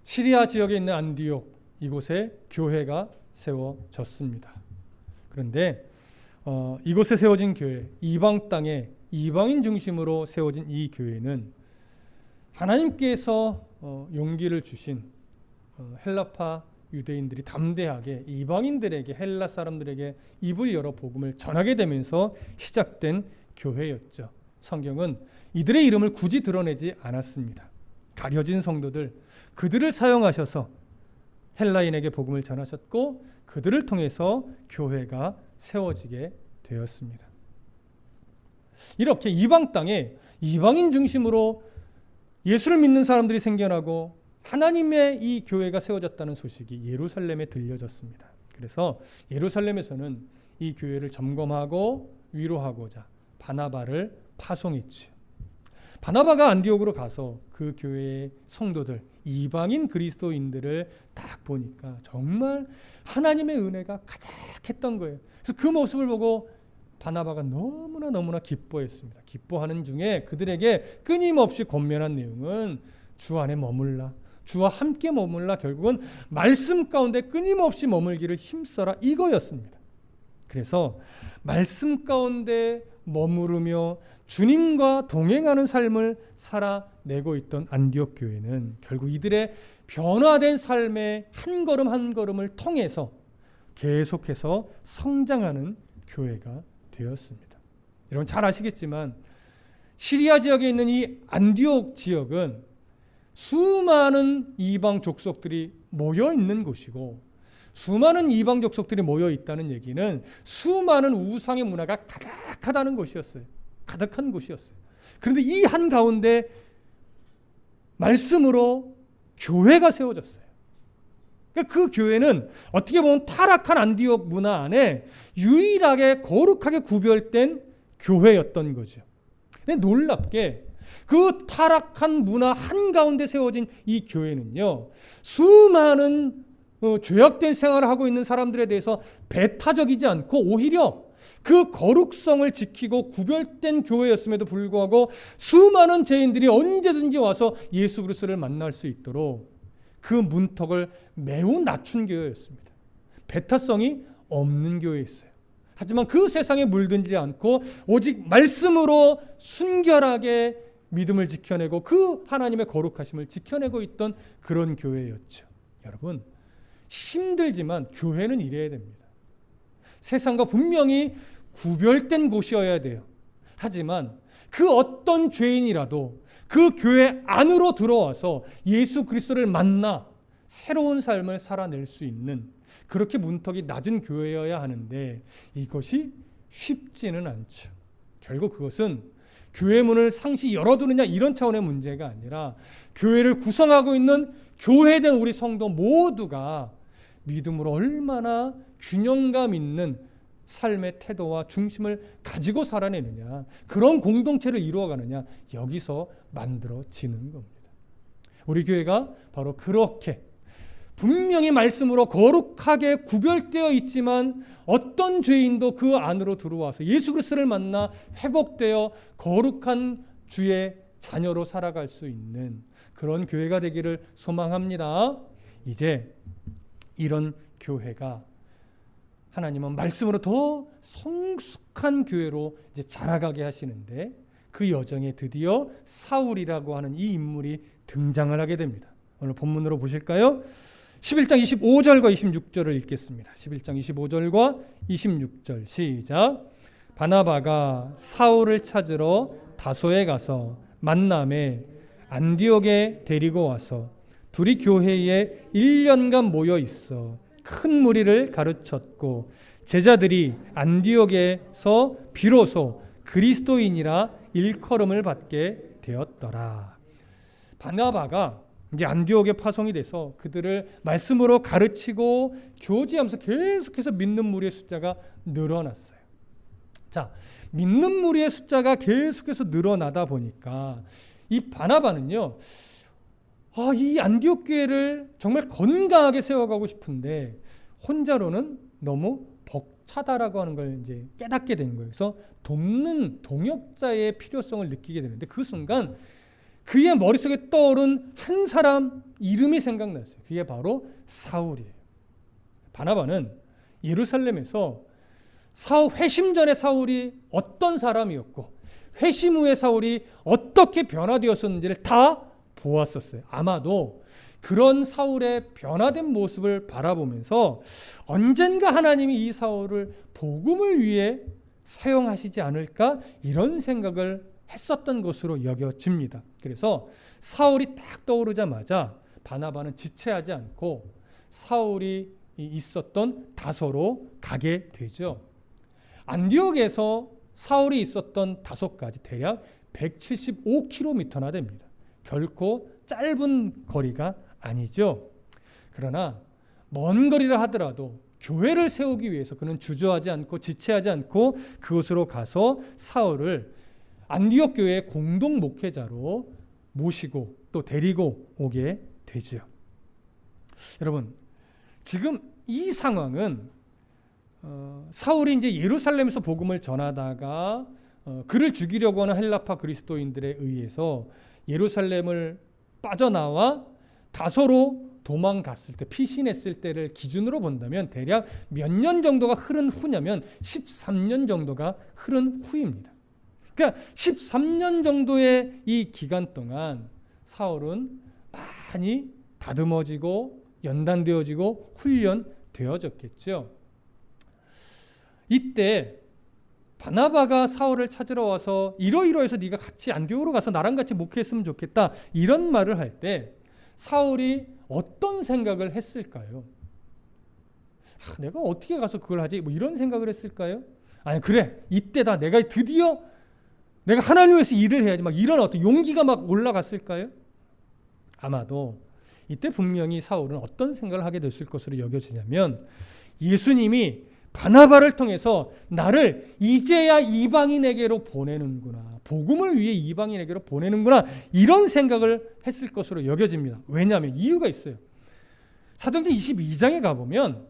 시리아 지역에 있는 안디옥, 이곳에 교회가 세워졌습니다. 그런데 이곳에 세워진 교회, 이방 땅에 이방인 중심으로 세워진 이 교회는 하나님께서 용기를 주신 헬라파 유대인들이 담대하게 이방인들에게, 헬라 사람들에게 입을 열어 복음을 전하게 되면서 시작된 교회였죠. 성경은 이들의 이름을 굳이 드러내지 않았습니다. 가려진 성도들, 그들을 사용하셔서 헬라인에게 복음을 전하셨고 그들을 통해서 교회가 세워지게 되었습니다. 이렇게 이방 땅에 이방인 중심으로 예수를 믿는 사람들이 생겨나고 하나님의 이 교회가 세워졌다는 소식이 예루살렘에 들려졌습니다. 그래서 예루살렘에서는 이 교회를 점검하고 위로하고자 바나바를 파송했지요. 바나바가 안디옥으로 가서 그 교회의 성도들, 이방인 그리스도인들을 딱 보니까 정말 하나님의 은혜가 가득했던 거예요. 그래서 그 모습을 보고 바나바가 너무나 기뻐했습니다. 기뻐하는 중에 그들에게 끊임없이 권면한 내용은 주 안에 머물라, 주와 함께 머물라, 결국은 말씀 가운데 끊임없이 머물기를 힘써라, 이거였습니다. 그래서 말씀 가운데 머무르며 주님과 동행하는 삶을 살아내고 있던 안디옥 교회는 결국 이들의 변화된 삶의 한 걸음 한 걸음을 통해서 계속해서 성장하는 교회가 되었습니다. 여러분 잘 아시겠지만 시리아 지역에 있는 이 안디옥 지역은 수많은 이방 족속들이 모여 있는 곳이고, 수많은 이방 족속들이 모여 있다는 얘기는 수많은 우상의 문화가 가득하다는 곳이었어요. 가득한 곳이었어요. 그런데 이 한가운데 말씀으로 교회가 세워졌어요. 그러니까 그 교회는 어떻게 보면 타락한 안디옥 문화 안에 유일하게 거룩하게 구별된 교회였던 거죠. 근데 놀랍게 그 타락한 문화 한가운데 세워진 이 교회는요, 수많은 죄악된 생활을 하고 있는 사람들에 대해서 배타적이지 않고 오히려 그 거룩성을 지키고 구별된 교회였음에도 불구하고 수많은 죄인들이 언제든지 와서 예수 그리스도를 만날 수 있도록 그 문턱을 매우 낮춘 교회였습니다. 배타성이 없는 교회였어요. 하지만 그 세상에 물들지 않고 오직 말씀으로 순결하게 믿음을 지켜내고 그 하나님의 거룩하심을 지켜내고 있던 그런 교회였죠. 여러분, 힘들지만 교회는 이래야 됩니다. 세상과 분명히 구별된 곳이어야 돼요. 하지만 그 어떤 죄인이라도 그 교회 안으로 들어와서 예수 그리스도를 만나 새로운 삶을 살아낼 수 있는, 그렇게 문턱이 낮은 교회여야 하는데 이것이 쉽지는 않죠. 결국 그것은 교회 문을 상시 열어두느냐 이런 차원의 문제가 아니라 교회를 구성하고 있는 교회된 우리 성도 모두가 믿음으로 얼마나 균형감 있는 삶의 태도와 중심을 가지고 살아내느냐, 그런 공동체를 이루어가느냐, 여기서 만들어지는 겁니다. 우리 교회가 바로 그렇게 분명히 말씀으로 거룩하게 구별되어 있지만 어떤 죄인도 그 안으로 들어와서 예수 그리스도를 만나 회복되어 거룩한 주의 자녀로 살아갈 수 있는 그런 교회가 되기를 소망합니다. 이제 이런 교회가 하나님은 말씀으로 더 성숙한 교회로 이제 자라가게 하시는데, 그 여정에 드디어 사울이라고 하는 이 인물이 등장을 하게 됩니다. 오늘 본문으로 보실까요? 11장 25절과 26절을 읽겠습니다. 11장 25절과 26절 시작. 바나바가 사울을 찾으러 다소에 가서 만남에 안디옥에 데리고 와서 둘이 교회에 1년간 모여 있어 큰 무리를 가르쳤고, 제자들이 안디옥에서 비로소 그리스도인이라 일컬음을 받게 되었더라. 바나바가 이제 안디옥에 파송이 돼서 그들을 말씀으로 가르치고 교제하면서 계속해서 믿는 무리의 숫자가 늘어났어요. 자, 믿는 무리의 숫자가 계속해서 늘어나다 보니까 이 바나바는요, 이 안디옥 교회를 정말 건강하게 세워가고 싶은데 혼자로는 너무 벅차다라고 하는 걸 이제 깨닫게 된 거예요. 그래서 돕는 동역자의 필요성을 느끼게 되는데, 그 순간 그의 머릿속에 떠오른 한 사람, 이름이 생각났어요. 그게 바로 사울이에요. 바나바는 예루살렘에서 회심 전에 사울이 어떤 사람이었고 회심 후에 사울이 어떻게 변화되었었는지를 다 보았었어요. 아마도 그런 사울의 변화된 모습을 바라보면서 언젠가 하나님이 이 사울을 복음을 위해 사용하시지 않을까 이런 생각을 했었던 것으로 여겨집니다. 그래서 사울이 딱 떠오르자마자 바나바는 지체하지 않고 사울이 있었던 다소로 가게 되죠. 안디옥에서 사울이 있었던 다소까지 대략 175km나 됩니다. 결코 짧은 거리가 아니죠. 그러나 먼 거리라 하더라도 교회를 세우기 위해서 그는 주저하지 않고 지체하지 않고 그곳으로 가서 사울을 안디옥 교회의 공동 목회자로 모시고 또 데리고 오게 되죠. 여러분, 지금 이 상황은 사울이 이제 예루살렘에서 복음을 전하다가 그를 죽이려고 하는 헬라파 그리스도인들에 의해서 예루살렘을 빠져나와 다소로 도망갔을 때, 피신했을 때를 기준으로 본다면 대략 몇 년 정도가 흐른 후냐면 13년 정도가 흐른 후입니다. 그러니까 13년 정도의 이 기간 동안 사울은 많이 다듬어지고 연단되어지고 훈련되어졌겠죠. 이때 바나바가 사울을 찾으러 와서 이러이러해서 네가 같이 안디옥으로 가서 나랑 같이 목회했으면 좋겠다 이런 말을 할 때 사울이 어떤 생각을 했을까요? 내가 어떻게 가서 그걸 하지? 뭐 이런 생각을 했을까요? 아니 그래 이때다 내가 드디어 내가 하나님 위해서 일을 해야지 막 이런 어떤 용기가 막 올라갔을까요? 아마도 이때 분명히 사울은 어떤 생각을 하게 됐을 것으로 여겨지냐면 예수님이 바나바를 통해서 나를 이제야 이방인에게로 보내는구나. 복음을 위해 이방인에게로 보내는구나. 이런 생각을 했을 것으로 여겨집니다. 왜냐하면 이유가 있어요. 사도행전 22장에 가보면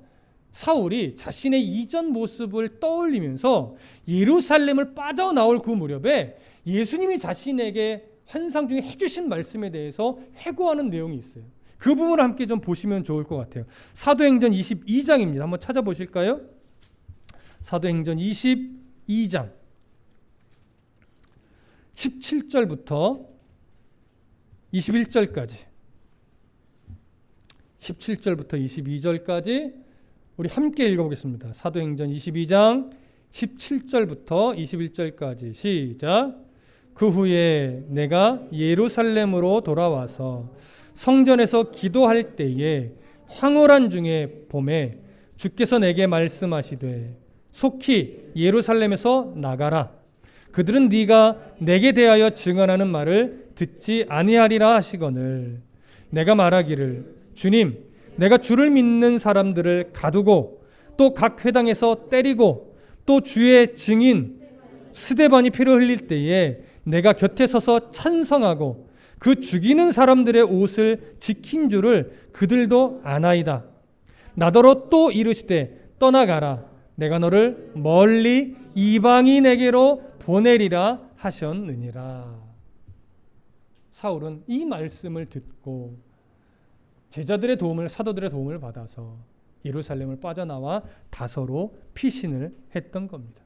사울이 자신의 이전 모습을 떠올리면서 예루살렘을 빠져나올 그 무렵에 예수님이 자신에게 환상 중에 해주신 말씀에 대해서 회고하는 내용이 있어요. 그 부분을 함께 좀 보시면 좋을 것 같아요. 사도행전 22장입니다. 한번 찾아보실까요? 사도행전 22장 17절부터 21절까지 17절부터 22절까지 우리 함께 읽어보겠습니다. 사도행전 22장 17절부터 21절까지 시작. 그 후에 내가 예루살렘으로 돌아와서 성전에서 기도할 때에 황홀한 중에 봄에 주께서 내게 말씀하시되 속히 예루살렘에서 나가라. 그들은 네가 내게 대하여 증언하는 말을 듣지 아니하리라 하시거늘 내가 말하기를 주님 내가 주를 믿는 사람들을 가두고 또 각 회당에서 때리고 또 주의 증인 스데반이 피를 흘릴 때에 내가 곁에 서서 찬성하고 그 죽이는 사람들의 옷을 지킨 줄을 그들도 아나이다. 나더러 또 이르시되 떠나가라. 내가 너를 멀리 이방인에게로 보내리라 하셨느니라. 사울은 이 말씀을 듣고 제자들의 도움을 사도들의 도움을 받아서 예루살렘을 빠져나와 다소로 피신을 했던 겁니다.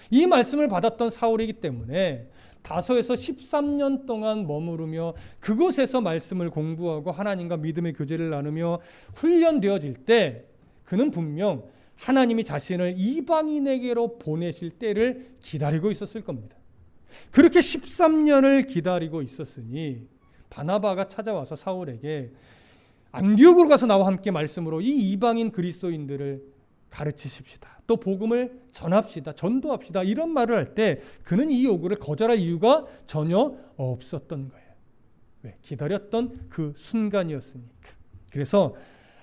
이 말씀을 받았던 사울이기 때문에 다소에서 13년 동안 머무르며 그곳에서 말씀을 공부하고 하나님과 믿음의 교제를 나누며 훈련되어질 때 그는 분명 하나님이 자신을 이방인에게로 보내실 때를 기다리고 있었을 겁니다. 그렇게 13년을 기다리고 있었으니 바나바가 찾아와서 사울에게 안디옥으로 가서 나와 함께 말씀으로 이 이방인 그리스도인들을 가르치십시다. 또 복음을 전합시다. 전도합시다. 이런 말을 할 때 그는 이 요구를 거절할 이유가 전혀 없었던 거예요. 왜? 기다렸던 그 순간이었으니까. 그래서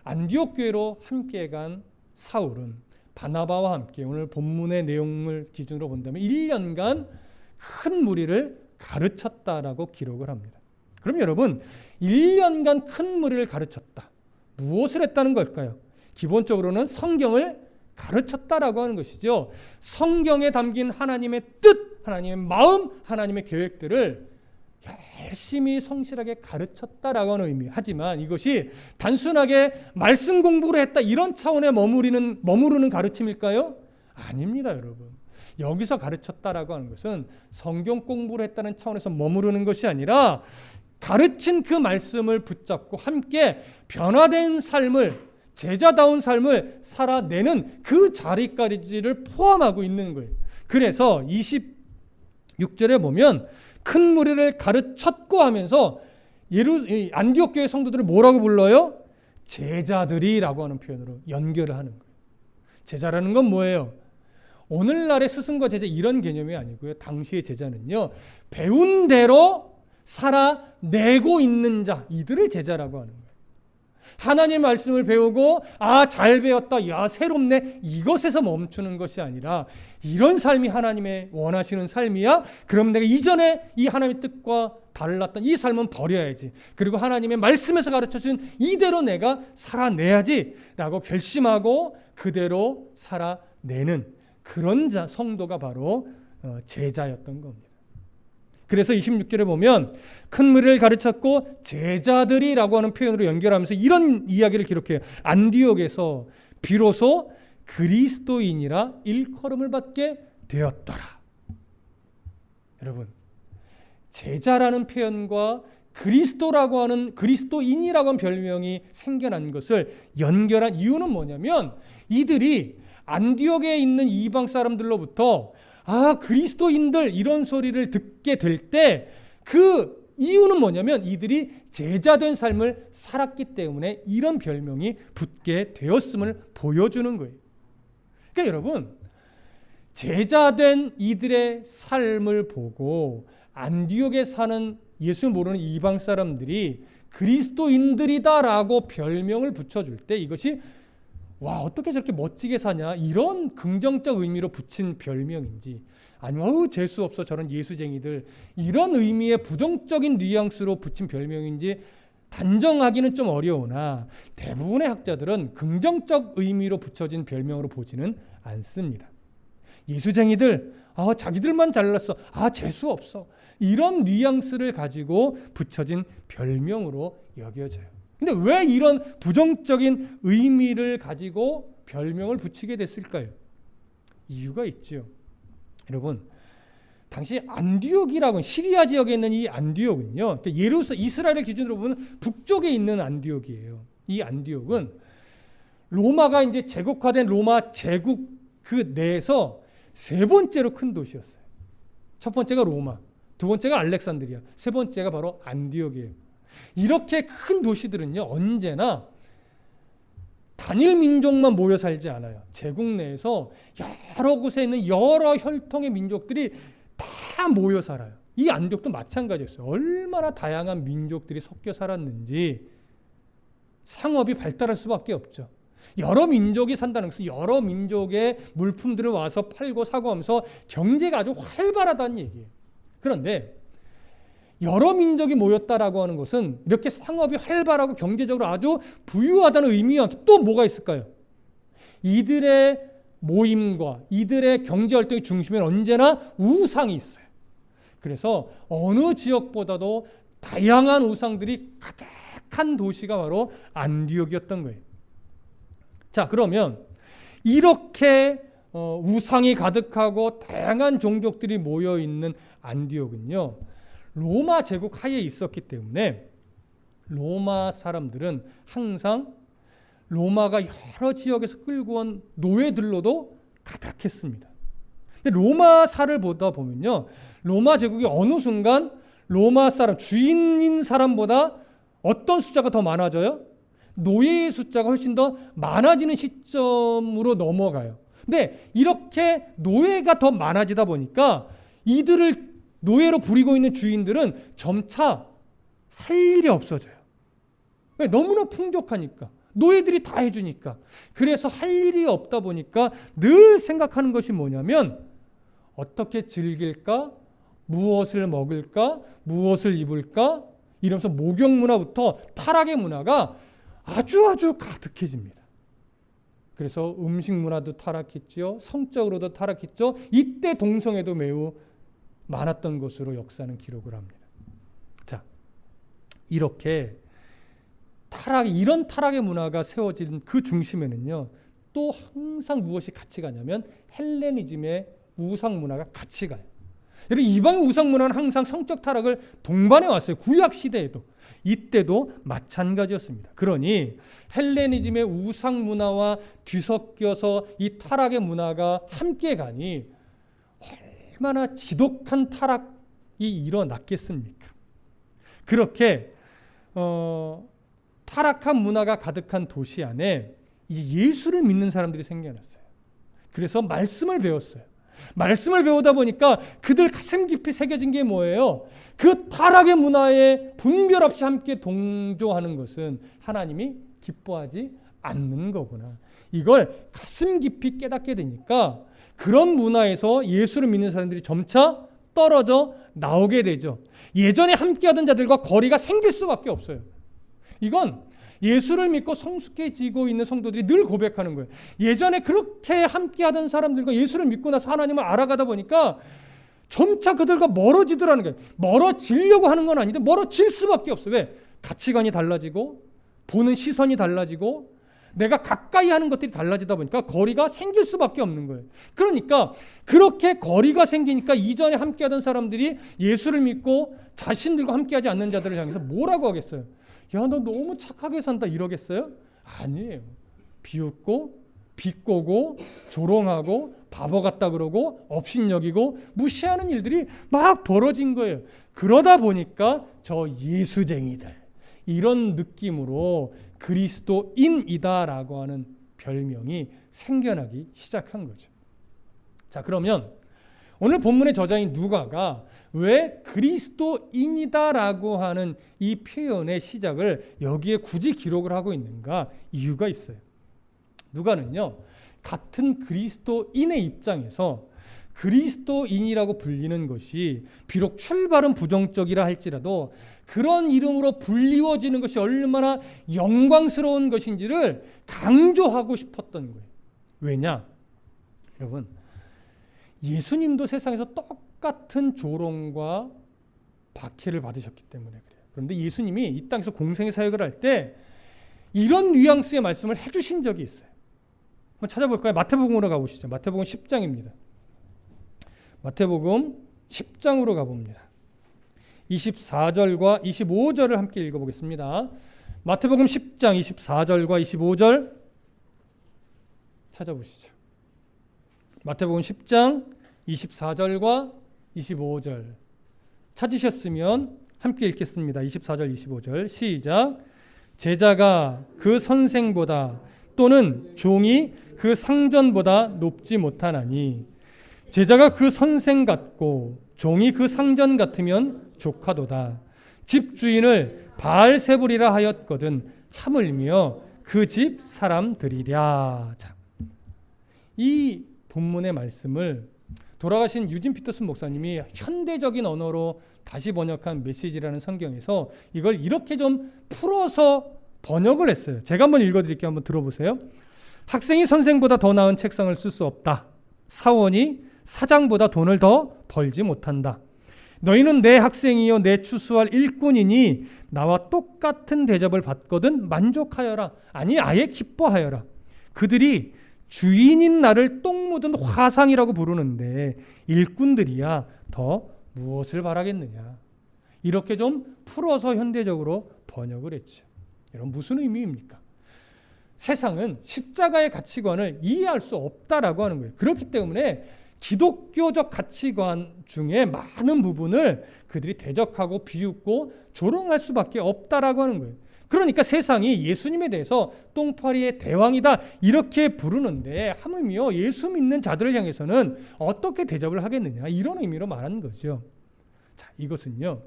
안디옥 교회로 함께 간 사울은 바나바와 함께 오늘 본문의 내용을 기준으로 본다면 1년간 큰 무리를 가르쳤다라고 기록을 합니다. 그럼 여러분 1년간 큰 무리를 가르쳤다. 무엇을 했다는 걸까요? 기본적으로는 성경을 가르쳤다라고 하는 것이죠. 성경에 담긴 하나님의 뜻, 하나님의 마음, 하나님의 계획들을 열심히 성실하게 가르쳤다라고 하는 의미. 하지만 이것이 단순하게 말씀 공부를 했다 이런 차원에 머무르는 가르침일까요? 아닙니다, 여러분. 여기서 가르쳤다라고 하는 것은 성경 공부를 했다는 차원에서 머무르는 것이 아니라 가르친 그 말씀을 붙잡고 함께 변화된 삶을, 제자다운 삶을 살아내는 그 자리까지를 포함하고 있는 거예요. 그래서 26절에 보면 큰 무리를 가르쳤고 하면서 안디옥 교회 성도들을 뭐라고 불러요? 제자들이라고 하는 표현으로 연결을 하는 거예요. 제자라는 건 뭐예요? 오늘날의 스승과 제자 이런 개념이 아니고요. 당시의 제자는요, 배운 대로 살아내고 있는 자, 이들을 제자라고 하는 거예요. 하나님 말씀을 배우고 잘 배웠다, 야 새롭네, 이것에서 멈추는 것이 아니라 이런 삶이 하나님의 원하시는 삶이야? 그럼 내가 이전에 이 하나님의 뜻과 달랐던 이 삶은 버려야지. 그리고 하나님의 말씀에서 가르쳐준 이대로 내가 살아내야지 라고 결심하고 그대로 살아내는 그런 성도가 바로 제자였던 겁니다. 그래서 26절에 보면 큰 무리를 가르쳤고 제자들이라고 하는 표현으로 연결하면서 이런 이야기를 기록해요. 안디옥에서 비로소 그리스도인이라 일컬음을 받게 되었더라. 여러분, 제자라는 표현과 그리스도라고 하는, 그리스도인이라고 하는 별명이 생겨난 것을 연결한 이유는 뭐냐면 이들이 안디옥에 있는 이방 사람들로부터 그리스도인들 이런 소리를 듣게 될 때 그 이유는 뭐냐면 이들이 제자된 삶을 살았기 때문에 이런 별명이 붙게 되었음을 보여주는 거예요. 그러니까 여러분, 제자된 이들의 삶을 보고 안디옥에 사는 예수 모르는 이방 사람들이 그리스도인들이다라고 별명을 붙여줄 때 이것이 어떻게 저렇게 멋지게 사냐 이런 긍정적 의미로 붙인 별명인지, 아니면 재수 없어 저런 예수쟁이들 이런 의미의 부정적인 뉘앙스로 붙인 별명인지 단정하기는 좀 어려우나 대부분의 학자들은 긍정적 의미로 붙여진 별명으로 보지는 않습니다. 예수쟁이들, 자기들만 잘났어, 재수 없어, 이런 뉘앙스를 가지고 붙여진 별명으로 여겨져요. 근데 왜 이런 부정적인 의미를 가지고 별명을 붙이게 됐을까요? 이유가 있죠. 여러분, 당시 안디옥이라고, 시리아 지역에 있는 이 안디옥은요, 이스라엘을 기준으로 보면 북쪽에 있는 안디옥이에요. 이 안디옥은 로마가 이제 제국화된 로마 제국 그 내에서 세 번째로 큰 도시였어요. 첫 번째가 로마, 두 번째가 알렉산드리아, 세 번째가 바로 안디옥이에요. 이렇게 큰 도시들은요, 언제나 단일 민족만 모여 살지 않아요. 제국 내에서 여러 곳에 있는 여러 혈통의 민족들이 다 모여 살아요. 이 안디옥도 마찬가지였어요. 얼마나 다양한 민족들이 섞여 살았는지 상업이 발달할 수밖에 없죠. 여러 민족이 산다는 것은 여러 민족의 물품들을 와서 팔고 사고 하면서 경제가 아주 활발하다는 얘기예요. 그런데 여러 민족이 모였다라고 하는 것은 이렇게 상업이 활발하고 경제적으로 아주 부유하다는 의미와 또 뭐가 있을까요? 이들의 모임과 이들의 경제활동의 중심에는 언제나 우상이 있어요. 그래서 어느 지역보다도 다양한 우상들이 가득한 도시가 바로 안디옥이었던 거예요. 자, 그러면 이렇게 우상이 가득하고 다양한 종족들이 모여있는 안디옥은요, 로마 제국 하에 있었기 때문에 로마 사람들은 항상 로마가 여러 지역에서 끌고 온 노예들로도 가득했습니다. 근데 로마사를 보다 보면요, 로마 제국이 어느 순간 로마 사람, 주인인 사람보다 어떤 숫자가 더 많아져요? 노예의 숫자가 훨씬 더 많아지는 시점으로 넘어가요. 근데 이렇게 노예가 더 많아지다 보니까 이들을 노예로 부리고 있는 주인들은 점차 할 일이 없어져요. 너무나 풍족하니까, 노예들이 다 해주니까. 그래서 할 일이 없다 보니까 늘 생각하는 것이 뭐냐면 어떻게 즐길까? 무엇을 먹을까? 무엇을 입을까? 이러면서 목욕 문화부터 타락의 문화가 아주 가득해집니다. 그래서 음식 문화도 타락했죠. 성적으로도 타락했죠. 이때 동성애도 매우 많았던 것으로 역사는 기록을 합니다. 자, 이렇게 이런 타락의 문화가 세워진 그 중심에는요, 또 항상 무엇이 같이 가냐면 헬레니즘의 우상 문화가 같이 가요. 여러분, 이방의 우상 문화는 항상 성적 타락을 동반해 왔어요. 구약 시대에도. 이때도 마찬가지였습니다. 그러니 헬레니즘의 우상 문화와 뒤섞여서 이 타락의 문화가 함께 가니 얼마나 지독한 타락이 일어났겠습니까? 그렇게 타락한 문화가 가득한 도시 안에 이제 예수를 믿는 사람들이 생겨났어요. 그래서 말씀을 배웠어요. 말씀을 배우다 보니까 그들 가슴 깊이 새겨진 게 뭐예요? 그 타락의 문화에 분별 없이 함께 동조하는 것은 하나님이 기뻐하지 않는 거구나. 이걸 가슴 깊이 깨닫게 되니까 그런 문화에서 예수를 믿는 사람들이 점차 떨어져 나오게 되죠. 예전에 함께하던 자들과 거리가 생길 수밖에 없어요. 이건 예수를 믿고 성숙해지고 있는 성도들이 늘 고백하는 거예요. 예전에 그렇게 함께하던 사람들과 예수를 믿고 나서 하나님을 알아가다 보니까 점차 그들과 멀어지더라는 거예요. 멀어지려고 하는 건 아닌데 멀어질 수밖에 없어요. 왜? 가치관이 달라지고 보는 시선이 달라지고 내가 가까이 하는 것들이 달라지다 보니까 거리가 생길 수밖에 없는 거예요. 그러니까 그렇게 거리가 생기니까 이전에 함께하던 사람들이 예수를 믿고 자신들과 함께하지 않는 자들을 향해서 뭐라고 하겠어요? 야, 너 너무 착하게 산다 이러겠어요? 아니에요. 비웃고 비꼬고 조롱하고 바보 같다 그러고 업신여기고 무시하는 일들이 막 벌어진 거예요. 그러다 보니까 저 예수쟁이들 이런 느낌으로 그리스도인이다라고 하는 별명이 생겨나기 시작한 거죠. 자, 그러면 오늘 본문의 저자인 누가가 왜 그리스도인이다라고 하는 이 표현의 시작을 여기에 굳이 기록을 하고 있는가? 이유가 있어요. 누가는요, 같은 그리스도인의 입장에서 그리스도인이라고 불리는 것이 비록 출발은 부정적이라 할지라도 그런 이름으로 불리워지는 것이 얼마나 영광스러운 것인지를 강조하고 싶었던 거예요. 왜냐? 여러분, 예수님도 세상에서 똑같은 조롱과 박해를 받으셨기 때문에 그래요. 그런데 예수님이 이 땅에서 공생의 사역을 할 때 이런 뉘앙스의 말씀을 해주신 적이 있어요. 한번 찾아볼까요? 마태복음으로 가보시죠. 마태복음 10장입니다. 마태복음 10장으로 가봅니다. 24절과 25절을 함께 읽어보겠습니다. 마태복음 10장 24절과 25절 찾아보시죠. 마태복음 10장 24절과 25절 찾으셨으면 함께 읽겠습니다. 24절 25절 시작. 제자가 그 선생보다 또는 종이 그 상전보다 높지 못하나니 제자가 그 선생 같고 종이 그 상전 같으면 조카도다. 집주인을 바알세불이라 하였거든 하물며 그 집 사람들이랴. 자, 이 본문의 말씀을 돌아가신 유진 피터슨 목사님이 현대적인 언어로 다시 번역한 메시지라는 성경에서 이걸 이렇게 좀 풀어서 번역을 했어요. 제가 한번 읽어드릴게요. 한번 들어보세요. 학생이 선생보다 더 나은 책상을 쓸 수 없다. 사원이 사장보다 돈을 더 벌지 못한다. 너희는 내 학생이요 내 추수할 일꾼이니 나와 똑같은 대접을 받거든 만족하여라. 아니 아예 기뻐하여라. 그들이 주인인 나를 똥 묻은 화상이라고 부르는데 일꾼들이야 더 무엇을 바라겠느냐. 이렇게 좀 풀어서 현대적으로 번역을 했죠. 여러분, 무슨 의미입니까? 세상은 십자가의 가치관을 이해할 수 없다라고 하는 거예요. 그렇기 때문에 기독교적 가치관 중에 많은 부분을 그들이 대적하고 비웃고 조롱할 수밖에 없다라고 하는 거예요. 그러니까 세상이 예수님에 대해서 똥파리의 대왕이다 이렇게 부르는데 하물며 예수 믿는 자들을 향해서는 어떻게 대접을 하겠느냐 이런 의미로 말하는 거죠. 자, 이것은요,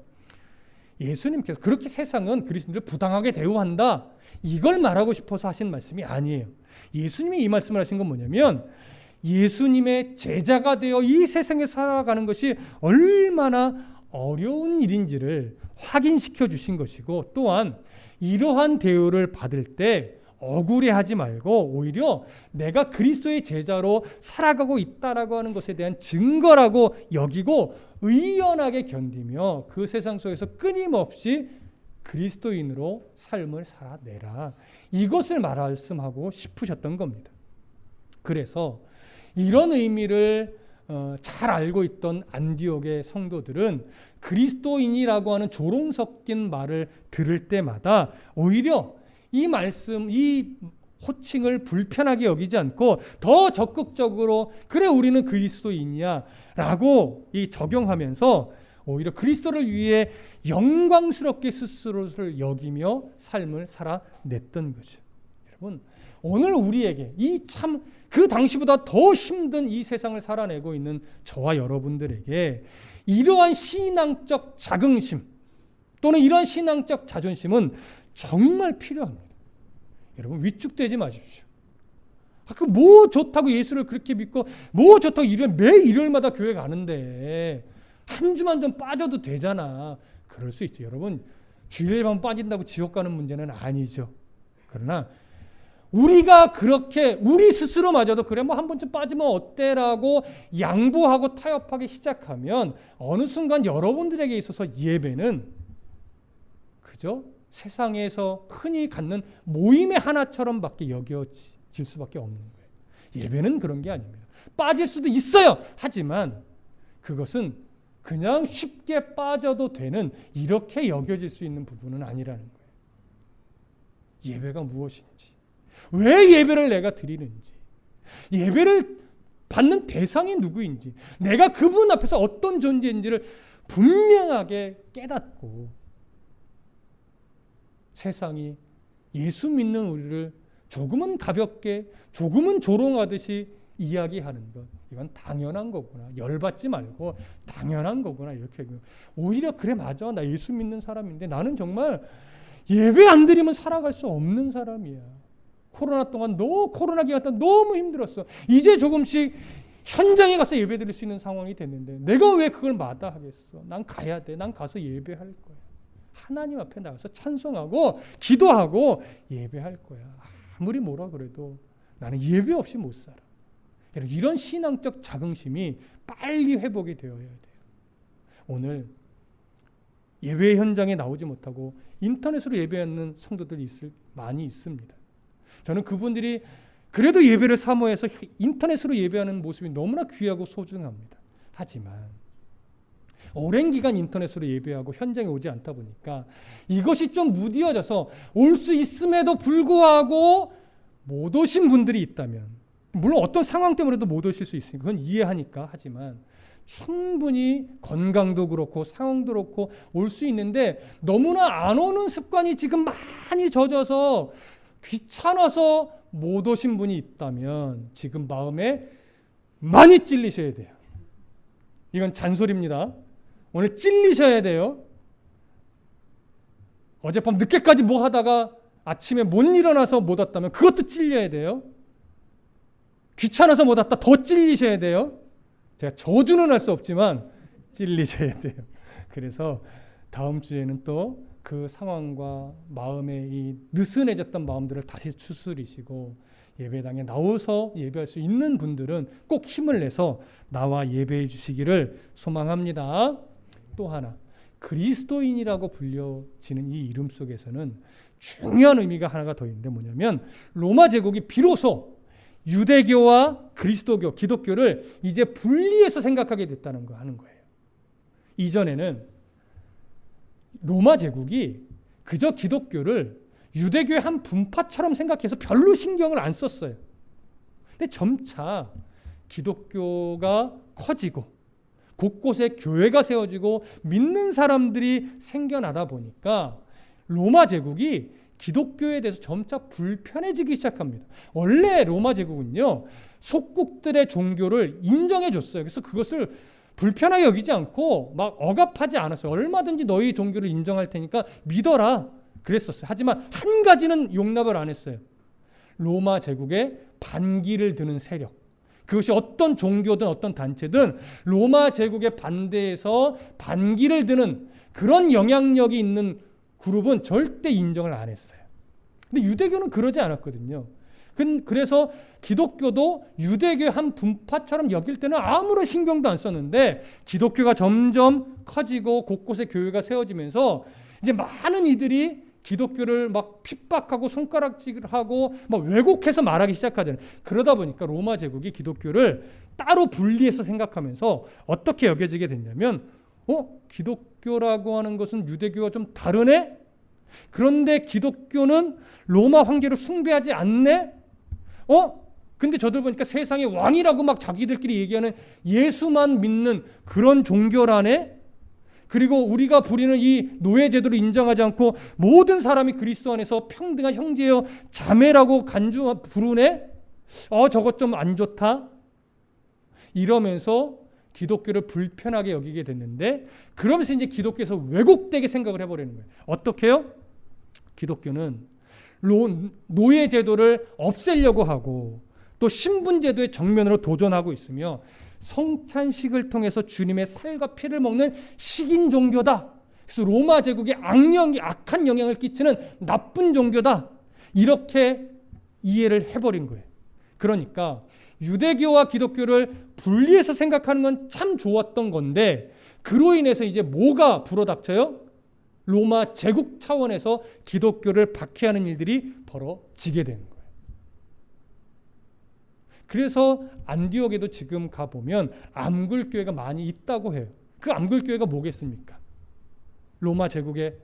예수님께서 그렇게 세상은 그리스도인들을 부당하게 대우한다 이걸 말하고 싶어서 하신 말씀이 아니에요. 예수님이 이 말씀을 하신 건 뭐냐면 예수님의 제자가 되어 이 세상에 살아가는 것이 얼마나 어려운 일인지를 확인시켜 주신 것이고, 또한 이러한 대우를 받을 때 억울해하지 말고 오히려 내가 그리스도의 제자로 살아가고 있다라고 하는 것에 대한 증거라고 여기고 의연하게 견디며 그 세상 속에서 끊임없이 그리스도인으로 삶을 살아내라. 이것을 말씀하고 싶으셨던 겁니다. 그래서 이런 의미를 잘 알고 있던 안디옥의 성도들은 그리스도인이라고 하는 조롱 섞인 말을 들을 때마다 오히려 이 말씀, 이 호칭을 불편하게 여기지 않고 더 적극적으로 그래 우리는 그리스도인이야 라고 적용하면서 오히려 그리스도를 위해 영광스럽게 스스로를 여기며 삶을 살아냈던 거죠. 여러분, 오늘 우리에게 그 당시보다 더 힘든 이 세상을 살아내고 있는 저와 여러분들에게 이러한 신앙적 자긍심 또는 이러한 신앙적 자존심은 정말 필요합니다. 여러분, 위축되지 마십시오. 뭐 좋다고 예수를 그렇게 믿고 뭐 좋다고 매일 일요일마다 교회 가는데 한 주만 좀 빠져도 되잖아. 그럴 수 있죠. 여러분, 주일만 빠진다고 지옥 가는 문제는 아니죠. 그러나 우리가 그렇게 우리 스스로마저도 그래 뭐 한 번쯤 빠지면 어때라고 양보하고 타협하기 시작하면 어느 순간 여러분들에게 있어서 예배는 그저 세상에서 흔히 갖는 모임의 하나처럼밖에 여겨질 수밖에 없는 거예요. 예배는 그런 게 아닙니다. 빠질 수도 있어요. 하지만 그것은 그냥 쉽게 빠져도 되는 이렇게 여겨질 수 있는 부분은 아니라는 거예요. 예배가 무엇인지, 왜 예배를 내가 드리는지, 예배를 받는 대상이 누구인지, 내가 그분 앞에서 어떤 존재인지를 분명하게 깨닫고 세상이 예수 믿는 우리를 조금은 가볍게, 조금은 조롱하듯이 이야기하는 것, 이건 당연한 거구나. 열받지 말고 당연한 거구나. 이렇게 오히려 그래 맞아. 나 예수 믿는 사람인데 나는 정말 예배 안 드리면 살아갈 수 없는 사람이야. 코로나 기간 동안 너무 힘들었어. 이제 조금씩 현장에 가서 예배 드릴 수 있는 상황이 됐는데 내가 왜 그걸 마다하겠어. 난 가야 돼. 난 가서 예배할 거야. 하나님 앞에 나가서 찬송하고 기도하고 예배할 거야. 아무리 뭐라 그래도 나는 예배 없이 못 살아. 이런 신앙적 자긍심이 빨리 회복이 되어야 돼요. 오늘 예배 현장에 나오지 못하고 인터넷으로 예배하는 성도들이 많이 있습니다. 저는 그분들이 그래도 예배를 사모해서 인터넷으로 예배하는 모습이 너무나 귀하고 소중합니다. 하지만 오랜 기간 인터넷으로 예배하고 현장에 오지 않다 보니까 이것이 좀 무뎌져서 올 수 있음에도 불구하고 못 오신 분들이 있다면, 물론 어떤 상황 때문에도 못 오실 수 있으니까 그건 이해하니까, 하지만 충분히 건강도 그렇고 상황도 그렇고 올 수 있는데 너무나 안 오는 습관이 지금 많이 젖어서 귀찮아서 못 오신 분이 있다면 지금 마음에 많이 찔리셔야 돼요. 이건 잔소리입니다. 오늘 찔리셔야 돼요. 어젯밤 늦게까지 뭐 하다가 아침에 못 일어나서 못 왔다면 그것도 찔려야 돼요. 귀찮아서 못 왔다 더 찔리셔야 돼요. 제가 저주는 할 수 없지만 찔리셔야 돼요. 그래서 다음 주에는 또 그 상황과 마음의 이 느슨해졌던 마음들을 다시 추스리시고 예배당에 나와서 예배할 수 있는 분들은 꼭 힘을 내서 나와 예배해 주시기를 소망합니다. 또 하나, 그리스도인이라고 불려지는 이 이름 속에서는 중요한 의미가 하나가 더 있는데 뭐냐면 로마 제국이 비로소 유대교와 그리스도교, 기독교를 이제 분리해서 생각하게 됐다는 거 하는 거예요. 이전에는 로마 제국이 그저 기독교를 유대교의 한 분파처럼 생각해서 별로 신경을 안 썼어요. 근데 점차 기독교가 커지고 곳곳에 교회가 세워지고 믿는 사람들이 생겨나다 보니까 로마 제국이 기독교에 대해서 점차 불편해지기 시작합니다. 원래 로마 제국은요, 속국들의 종교를 인정해 줬어요. 그래서 그것을 불편하게 여기지 않고 막 억압하지 않았어요. 얼마든지 너희 종교를 인정할 테니까 믿어라 그랬었어요. 하지만 한 가지는 용납을 안 했어요. 로마 제국에 반기를 드는 세력, 그것이 어떤 종교든 어떤 단체든 로마 제국에 반대해서 반기를 드는 그런 영향력이 있는 그룹은 절대 인정을 안 했어요. 근데 유대교는 그러지 않았거든요. 그래서 기독교도 유대교의 한 분파처럼 여길 때는 아무런 신경도 안 썼는데 기독교가 점점 커지고 곳곳에 교회가 세워지면서 이제 많은 이들이 기독교를 막 핍박하고 손가락질하고 막 왜곡해서 말하기 시작하잖아요. 그러다 보니까 로마 제국이 기독교를 따로 분리해서 생각하면서 어떻게 여겨지게 됐냐면 기독교라고 하는 것은 유대교와 좀 다르네? 그런데 기독교는 로마 황제를 숭배하지 않네? 근데 저들 보니까 세상의 왕이라고 막 자기들끼리 얘기하는 예수만 믿는 그런 종교라네? 그리고 우리가 부리는 이 노예제도를 인정하지 않고 모든 사람이 그리스도 안에서 평등한 형제여 자매라고 부르네? 저것 좀 안 좋다? 이러면서 기독교를 불편하게 여기게 됐는데, 그러면서 이제 기독교에서 왜곡되게 생각을 해버리는 거예요. 어떻게 해요? 기독교는 노예제도를 없애려고 하고 또 신분제도의 정면으로 도전하고 있으며 성찬식을 통해서 주님의 살과 피를 먹는 식인 종교다. 그래서 로마 제국에 악한 영향을 끼치는 나쁜 종교다. 이렇게 이해를 해버린 거예요. 그러니까 유대교와 기독교를 분리해서 생각하는 건 참 좋았던 건데, 그로 인해서 이제 뭐가 불어닥쳐요? 로마 제국 차원에서 기독교를 박해하는 일들이 벌어지게 되는 거예요. 그래서 안디옥에도 지금 가보면 암굴교회가 많이 있다고 해요. 그 암굴교회가 뭐겠습니까? 로마 제국의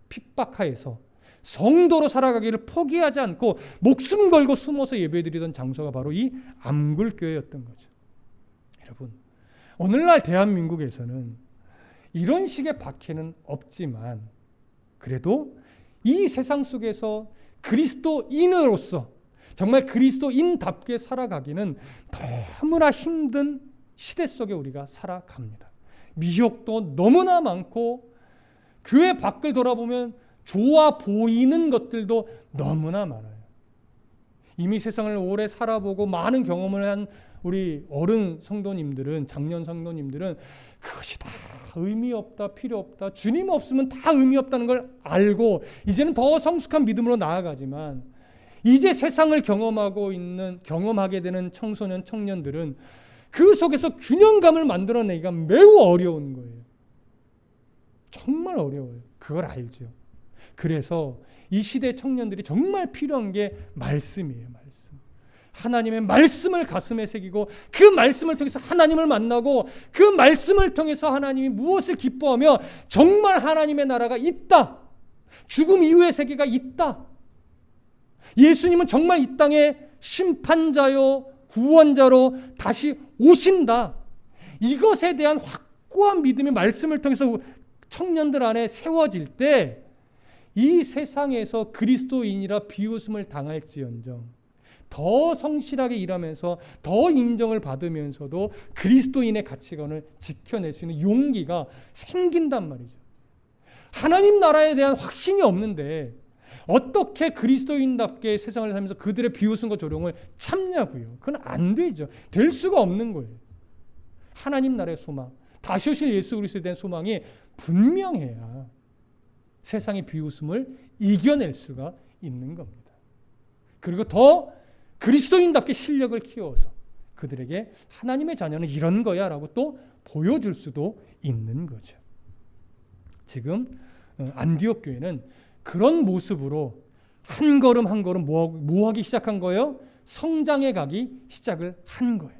핍박하에서 성도로 살아가기를 포기하지 않고 목숨 걸고 숨어서 예배드리던 장소가 바로 이 암굴교회였던 거죠. 여러분, 오늘날 대한민국에서는 이런 식의 박해는 없지만 그래도 이 세상 속에서 그리스도인으로서 정말 그리스도인답게 살아가기는 너무나 힘든 시대 속에 우리가 살아갑니다. 미혹도 너무나 많고 교회 밖을 돌아보면 좋아 보이는 것들도 너무나 많아요. 이미 세상을 오래 살아보고 많은 경험을 한 우리 어른 성도님들은, 장년 성도님들은 그것이 다 의미 없다, 필요 없다, 주님 없으면 다 의미 없다는 걸 알고 이제는 더 성숙한 믿음으로 나아가지만, 이제 세상을 경험하게 되는 청소년, 청년들은 그 속에서 균형감을 만들어내기가 매우 어려운 거예요. 정말 어려워요. 그걸 알죠. 그래서 이 시대 청년들이 정말 필요한 게 말씀이에요. 말씀. 하나님의 말씀을 가슴에 새기고 그 말씀을 통해서 하나님을 만나고 그 말씀을 통해서 하나님이 무엇을 기뻐하며 정말 하나님의 나라가 있다. 죽음 이후의 세계가 있다. 예수님은 정말 이 땅에 심판자요 구원자로 다시 오신다. 이것에 대한 확고한 믿음의 말씀을 통해서 청년들 안에 세워질 때 이 세상에서 그리스도인이라 비웃음을 당할지언정 더 성실하게 일하면서 더 인정을 받으면서도 그리스도인의 가치관을 지켜낼 수 있는 용기가 생긴단 말이죠. 하나님 나라에 대한 확신이 없는데 어떻게 그리스도인답게 세상을 살면서 그들의 비웃음과 조롱을 참냐고요. 그건 안 되죠. 될 수가 없는 거예요. 하나님 나라의 소망, 다시 오실 예수 그리스도에 대한 소망이 분명해야 세상의 비웃음을 이겨낼 수가 있는 겁니다. 그리고 더 그리스도인답게 실력을 키워서 그들에게 하나님의 자녀는 이런 거야 라고 또 보여줄 수도 있는 거죠. 지금 안디옥 교회는 그런 모습으로 한 걸음 한 걸음 뭐 하기 시작한 거예요? 성장해 가기 시작을 한 거예요.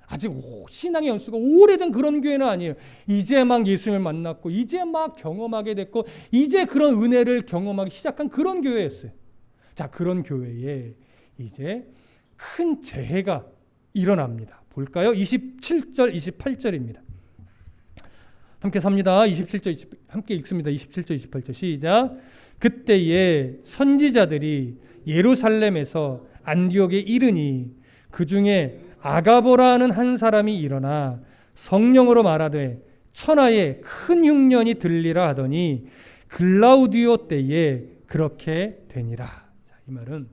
아직 신앙의 연수가 오래된 그런 교회는 아니에요. 이제 막 예수님을 만났고 이제 막 경험하게 됐고 이제 그런 은혜를 경험하기 시작한 그런 교회였어요. 자, 그런 교회에 이제 큰 재해가 일어납니다. 볼까요? 27절 28절입니다. 함께 삽니다. 27절 함께 읽습니다. 27절 28절 시작. 그때에 선지자들이 예루살렘에서 안디옥에 이르니 그 중에 아가보라는 한 사람이 일어나 성령으로 말하되 천하에 큰 흉년이 들리라 하더니 글라우디오 때에 그렇게 되니라. 자, 이 말은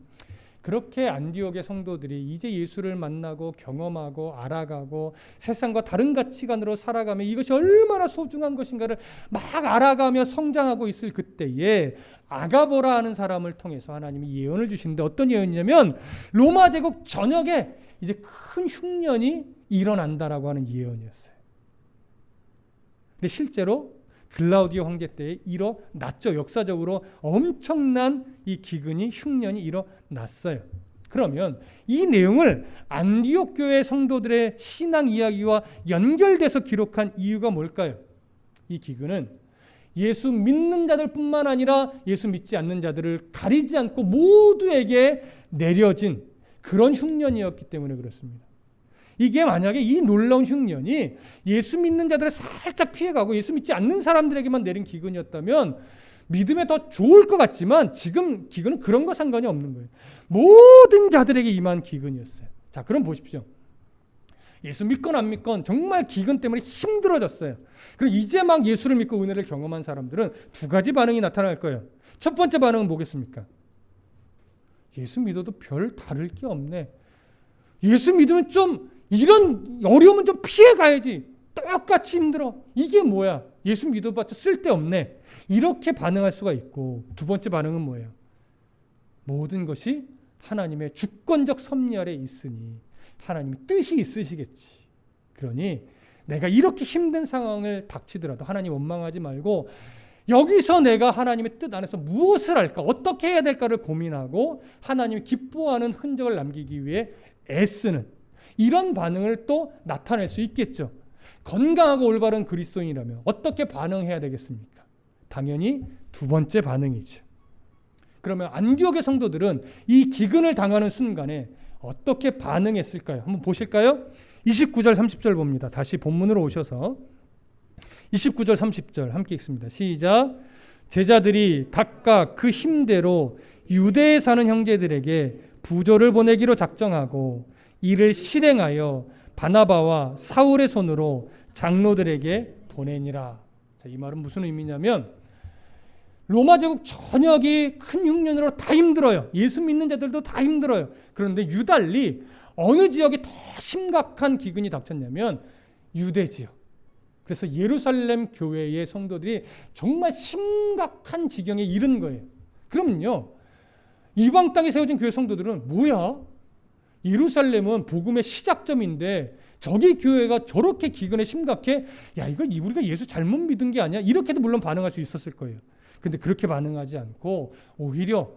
그렇게 안디옥의 성도들이 이제 예수를 만나고 경험하고 알아가고 세상과 다른 가치관으로 살아가며 이것이 얼마나 소중한 것인가를 막 알아가며 성장하고 있을 그때에 아가보라 하는 사람을 통해서 하나님이 예언을 주시는데 어떤 예언이냐면 로마 제국 전역에 이제 큰 흉년이 일어난다라고 하는 예언이었어요. 근데 실제로 글라우디오 황제 때에 일어났죠. 역사적으로 엄청난 이 기근이 흉년이 일어났어요. 그러면 이 내용을 안디옥 교회 성도들의 신앙 이야기와 연결돼서 기록한 이유가 뭘까요? 이 기근은 예수 믿는 자들뿐만 아니라 예수 믿지 않는 자들을 가리지 않고 모두에게 내려진 그런 흉년이었기 때문에 그렇습니다. 이게 만약에 이 놀라운 흉년이 예수 믿는 자들을 살짝 피해가고 예수 믿지 않는 사람들에게만 내린 기근이었다면 믿음에 더 좋을 것 같지만 지금 기근은 그런 거 상관이 없는 거예요. 모든 자들에게 임한 기근이었어요. 자, 그럼 보십시오. 예수 믿건 안 믿건 정말 기근 때문에 힘들어졌어요. 그럼 이제 막 예수를 믿고 은혜를 경험한 사람들은 두 가지 반응이 나타날 거예요. 첫 번째 반응은 뭐겠습니까? 예수 믿어도 별 다를 게 없네. 예수 믿으면 좀 이런 어려움은 좀 피해 가야지. 똑같이 힘들어. 이게 뭐야? 예수 믿어봤자 쓸데없네. 이렇게 반응할 수가 있고, 두 번째 반응은 뭐예요? 모든 것이 하나님의 주권적 섭리 아래 있으니 하나님의 뜻이 있으시겠지. 그러니 내가 이렇게 힘든 상황을 닥치더라도 하나님 원망하지 말고 여기서 내가 하나님의 뜻 안에서 무엇을 할까, 어떻게 해야 될까를 고민하고 하나님이 기뻐하는 흔적을 남기기 위해 애쓰는 이런 반응을 또 나타낼 수 있겠죠. 건강하고 올바른 그리스도인이라면 어떻게 반응해야 되겠습니까? 당연히 두 번째 반응이죠. 그러면 안디옥의 성도들은 이 기근을 당하는 순간에 어떻게 반응했을까요? 한번 보실까요? 29절 30절 봅니다. 다시 본문으로 오셔서 29절 30절 함께 읽습니다. 시작. 제자들이 각각 그 힘대로 유대에 사는 형제들에게 부조를 보내기로 작정하고 이를 실행하여 바나바와 사울의 손으로 장로들에게 보내니라. 자, 이 말은 무슨 의미냐면 로마 제국 전역이 큰 흉년으로 다 힘들어요. 예수 믿는 자들도 다 힘들어요. 그런데 유달리 어느 지역이 더 심각한 기근이 닥쳤냐면 유대 지역. 그래서 예루살렘 교회의 성도들이 정말 심각한 지경에 이른 거예요. 그러면요, 이방 땅에 세워진 교회 성도들은 뭐야? 예루살렘은 복음의 시작점인데 저기 교회가 저렇게 기근에 심각해? 야, 이거 우리가 예수 잘못 믿은 게 아니야? 이렇게도 물론 반응할 수 있었을 거예요. 근데 그렇게 반응하지 않고 오히려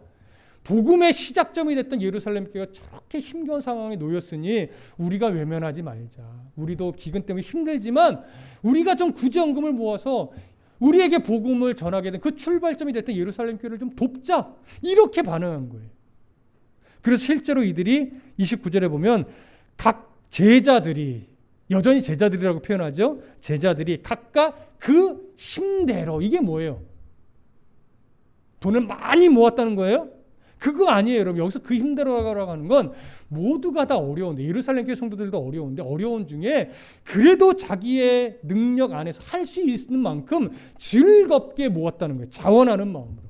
복음의 시작점이 됐던 예루살렘 교회가 저렇게 힘겨운 상황에 놓였으니 우리가 외면하지 말자. 우리도 기근 때문에 힘들지만 우리가 좀 구제헌금을 모아서 우리에게 복음을 전하게 된 그 출발점이 됐던 예루살렘 교회를 좀 돕자. 이렇게 반응한 거예요. 그래서 실제로 이들이 29절에 보면 각 제자들이, 여전히 제자들이라고 표현하죠. 제자들이 각각 그 힘대로, 이게 뭐예요? 돈을 많이 모았다는 거예요? 그거 아니에요, 여러분. 여기서 그 힘대로라고 하는 건 모두가 다 어려운데, 예루살렘 교회 성도들도 어려운데, 어려운 중에 그래도 자기의 능력 안에서 할 수 있는 만큼 즐겁게 모았다는 거예요. 자원하는 마음으로.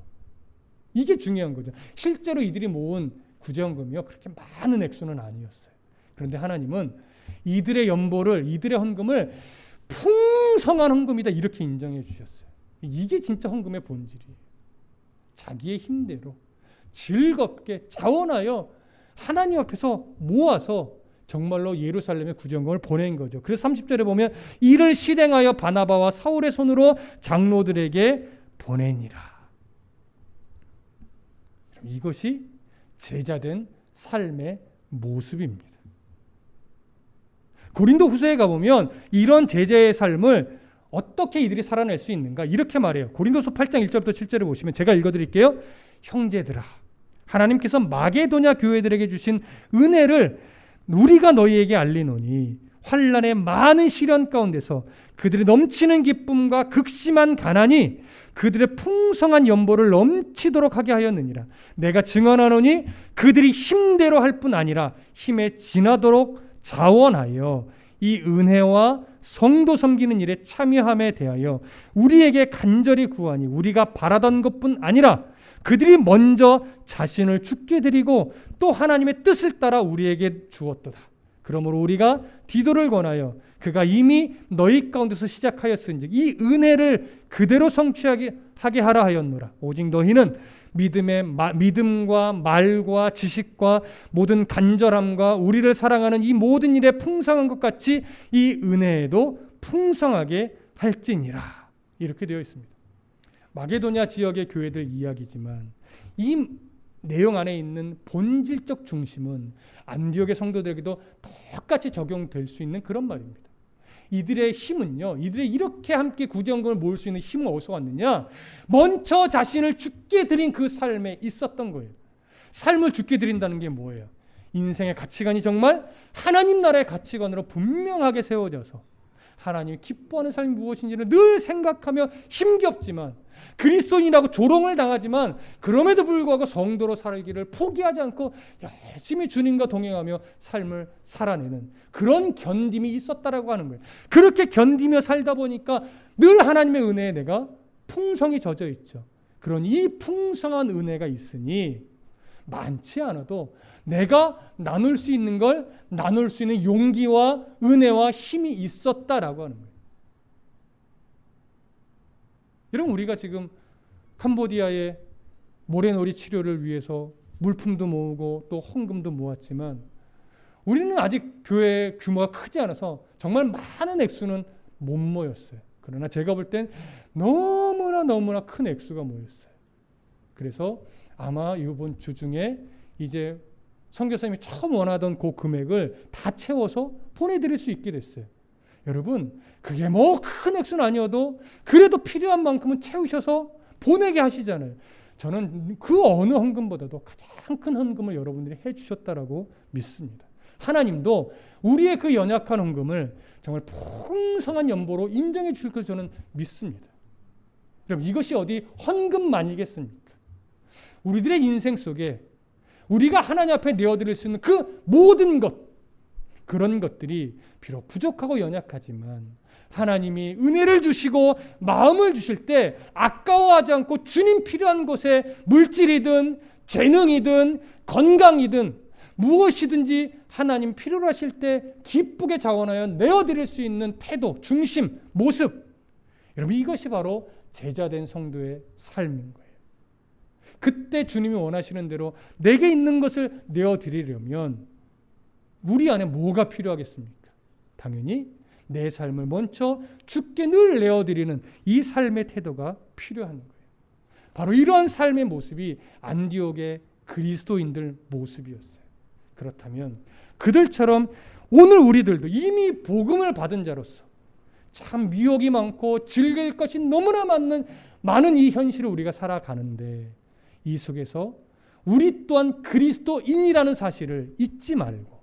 이게 중요한 거죠. 실제로 이들이 모은 구제헌금이요, 그렇게 많은 액수는 아니었어요. 그런데 하나님은 이들의 연보를, 이들의 헌금을 풍성한 헌금이다 이렇게 인정해 주셨어요. 이게 진짜 헌금의 본질이에요. 자기의 힘대로 즐겁게 자원하여 하나님 앞에서 모아서 정말로 예루살렘에 구제헌금을 보낸 거죠. 그래서 30절에 보면 이를 실행하여 바나바와 사울의 손으로 장로들에게 보내니라. 이것이 제자된 삶의 모습입니다. 고린도 후서에 가보면 이런 제자의 삶을 어떻게 이들이 살아낼 수 있는가 이렇게 말해요. 고린도서 8장 1절부터 7절을 보시면 제가 읽어드릴게요. 형제들아, 하나님께서 마게도냐 교회들에게 주신 은혜를 우리가 너희에게 알리노니 환난의 많은 시련 가운데서 그들의 넘치는 기쁨과 극심한 가난이 그들의 풍성한 연보를 넘치도록 하게 하였느니라. 내가 증언하노니 그들이 힘대로 할 뿐 아니라 힘에 지나도록 자원하여 이 은혜와 성도 섬기는 일에 참여함에 대하여 우리에게 간절히 구하니 우리가 바라던 것뿐 아니라 그들이 먼저 자신을 주께 드리고 또 하나님의 뜻을 따라 우리에게 주었도다. 그러므로 우리가 디도를 권하여 그가 이미 너희 가운데서 시작하였은즉 이 은혜를 그대로 성취하게 하라 하였노라. 오직 너희는 믿음과 말과 지식과 모든 간절함과 우리를 사랑하는 이 모든 일에 풍성한 것 같이 이 은혜에도 풍성하게 할지니라. 이렇게 되어 있습니다. 마게도냐 지역의 교회들 이야기지만 이 내용 안에 있는 본질적 중심은 안디옥의 성도들에게도 똑같이 적용될 수 있는 그런 말입니다. 이들의 힘은요, 이들의 이렇게 함께 구제원금을 모을 수 있는 힘은 어디서 왔느냐? 먼저 자신을 죽게 드린 그 삶에 있었던 거예요. 삶을 죽게 드린다는 게 뭐예요? 인생의 가치관이 정말 하나님 나라의 가치관으로 분명하게 세워져서 하나님이 기뻐하는 삶이 무엇인지를 늘 생각하며 힘겹지만 그리스도인이라고 조롱을 당하지만 그럼에도 불구하고 성도로 살기를 포기하지 않고 열심히 주님과 동행하며 삶을 살아내는 그런 견딤이 있었다라고 하는 거예요. 그렇게 견디며 살다 보니까 늘 하나님의 은혜에 내가 풍성히 젖어 있죠. 그런 이 풍성한 은혜가 있으니 많지 않아도 내가 나눌 수 있는 걸 나눌 수 있는 용기와 은혜와 힘이 있었다라고 하는 거예요. 여러분, 우리가 지금 캄보디아의 모래놀이 치료를 위해서 물품도 모으고 또 헌금도 모았지만 우리는 아직 교회 규모가 크지 않아서 정말 많은 액수는 못 모였어요. 그러나 제가 볼 땐 너무나 큰 액수가 모였어요. 그래서 아마 이번 주 중에 이제 선교사님이 처음 원하던 그 금액을 다 채워서 보내드릴 수 있게 됐어요. 여러분, 그게 뭐 큰 액수는 아니어도 그래도 필요한 만큼은 채우셔서 보내게 하시잖아요. 저는 그 어느 헌금보다도 가장 큰 헌금을 여러분들이 해주셨다라고 믿습니다. 하나님도 우리의 그 연약한 헌금을 정말 풍성한 연보로 인정해 주실 것을 저는 믿습니다. 여러분, 이것이 어디 헌금만이겠습니까? 우리들의 인생 속에 우리가 하나님 앞에 내어드릴 수 있는 그 모든 것, 그런 것들이 비록 부족하고 연약하지만 하나님이 은혜를 주시고 마음을 주실 때 아까워하지 않고 주님 필요한 곳에 물질이든 재능이든 건강이든 무엇이든지 하나님 필요로 하실 때 기쁘게 자원하여 내어드릴 수 있는 태도, 중심, 모습, 여러분, 이것이 바로 제자된 성도의 삶인 거예요. 그때 주님이 원하시는 대로 내게 있는 것을 내어드리려면 우리 안에 뭐가 필요하겠습니까? 당연히 내 삶을 먼저 주께 늘 내어드리는 이 삶의 태도가 필요한 거예요. 바로 이러한 삶의 모습이 안디옥의 그리스도인들 모습이었어요. 그렇다면 그들처럼 오늘 우리들도 이미 복음을 받은 자로서 참 미혹이 많고 즐길 것이 너무나 많은 이 현실을 우리가 살아가는데 이 속에서 우리 또한 그리스도인이라는 사실을 잊지 말고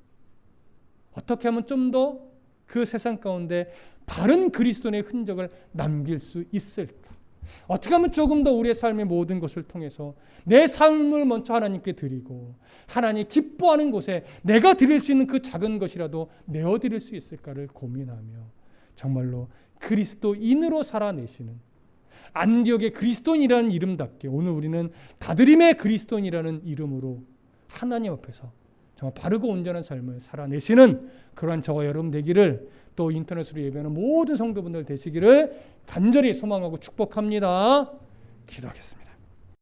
어떻게 하면 좀 더 그 세상 가운데 바른 그리스도인의 흔적을 남길 수 있을까? 어떻게 하면 조금 더 우리의 삶의 모든 것을 통해서 내 삶을 먼저 하나님께 드리고 하나님 기뻐하는 곳에 내가 드릴 수 있는 그 작은 것이라도 내어드릴 수 있을까를 고민하며 정말로 그리스도인으로 살아내시는 안디옥의 그리스도인이라는 이름답게 오늘 우리는 다드림의 그리스도인이라는 이름으로 하나님 앞에서 정말 바르고 온전한 삶을 살아내시는 그러한 저와 여러분 되기를, 또 인터넷으로 예배하는 모든 성도분들 되시기를 간절히 소망하고 축복합니다. 기도하겠습니다.